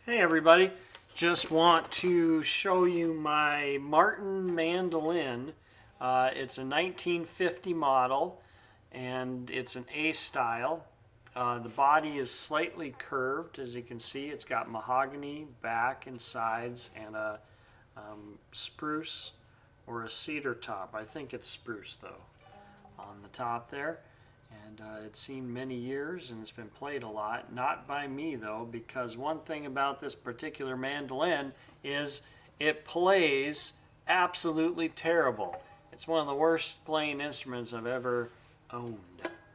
Hey everybody, just want to show you my Martin mandolin. It's a 1950 model and it's an A style. The body is slightly curved, as you can see. It's got mahogany back and sides and a spruce or a cedar top. I think it's spruce though on the top there. And it's seen many years and it's been played a lot. Not by me though, because one thing about this particular mandolin is it plays absolutely terrible. It's one of the worst playing instruments I've ever owned.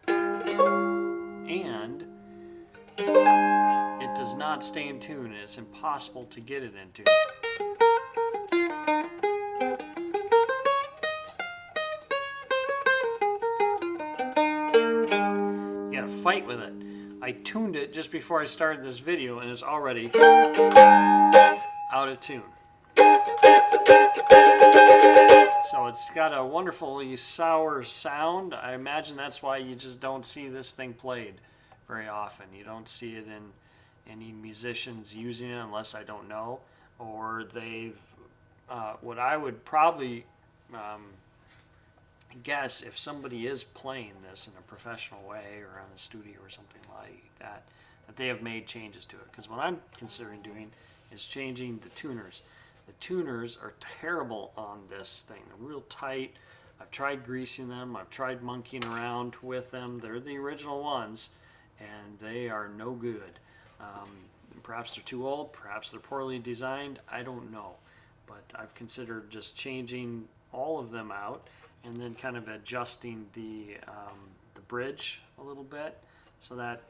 And it does not stay in tune, and it's impossible to get it in tune. You gotta fight with it. I tuned it just before I started this video and it's already out of tune. So it's got a wonderfully sour sound. I imagine that's why you just don't see this thing played very often. You don't see it in any musicians using it unless I don't know, or they've what I would probably guess, if somebody is playing this in a professional way or on a studio or something like that, that they have made changes to it. Because what I'm considering doing is changing the tuners. The tuners are terrible on this thing. They're real tight. I've tried greasing them. I've tried monkeying around with them. They're the original ones, and they are no good. Perhaps they're too old. Perhaps they're poorly designed. I don't know. But I've considered just changing all of them out and then kind of adjusting the bridge a little bit so that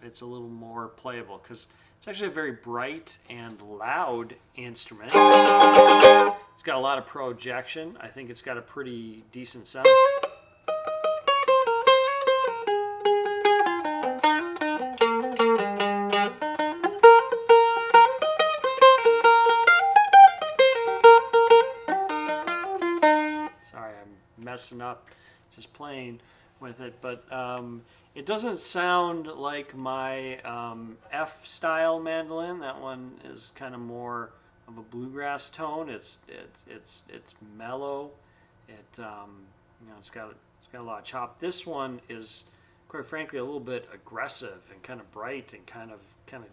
it's a little more playable, because it's actually a very bright and loud instrument. It's got a lot of projection. I think it's got a pretty decent sound. Sorry, I'm messing up just playing with it, but it doesn't sound like my F style mandolin. That one is kind of more of a bluegrass tone. It's mellow. It's got a lot of chop. This one is, quite frankly, a little bit aggressive and kind of bright and kind of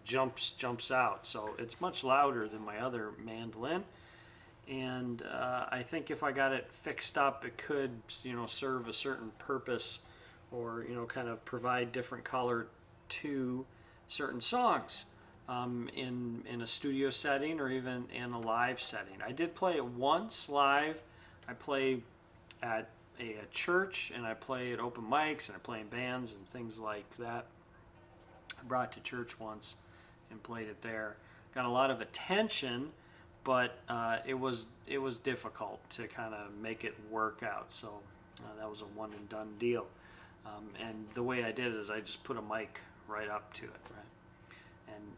jumps out. So it's much louder than my other mandolin. And I think if I got it fixed up, it could, serve a certain purpose, or kind of provide different color to certain songs in a studio setting or even in a live setting. I did play it once live. I play at a church, and I play at open mics, and I play in bands and things like that. I brought it to church once and played it there. Got a lot of attention, but it was difficult to kind of make it work out. So that was a one and done deal. And the way I did it is I just put a mic right up to it, right?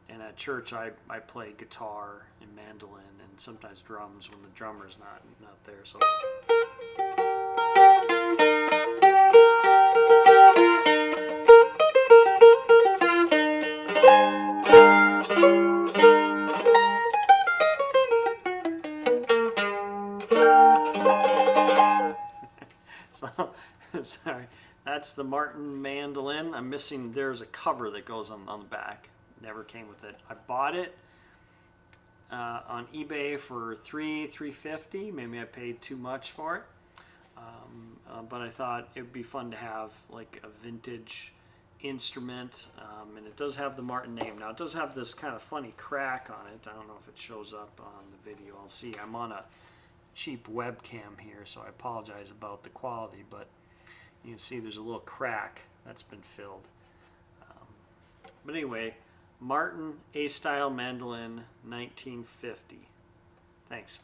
And at church I play guitar and mandolin and sometimes drums when the drummer's not there. So. So, sorry, that's the Martin mandolin. I'm missing, there's a cover that goes on the back. Never came with it. I bought it on eBay for $350. Maybe I paid too much for it. But I thought it would be fun to have like a vintage instrument. And it does have the Martin name. Now it does have this kind of funny crack on it. I don't know if it shows up on the video. I'll see. I'm on a cheap webcam here, so I apologize about the quality, but you can see there's a little crack that's been filled. But anyway, Martin A-style mandolin, 1950. Thanks.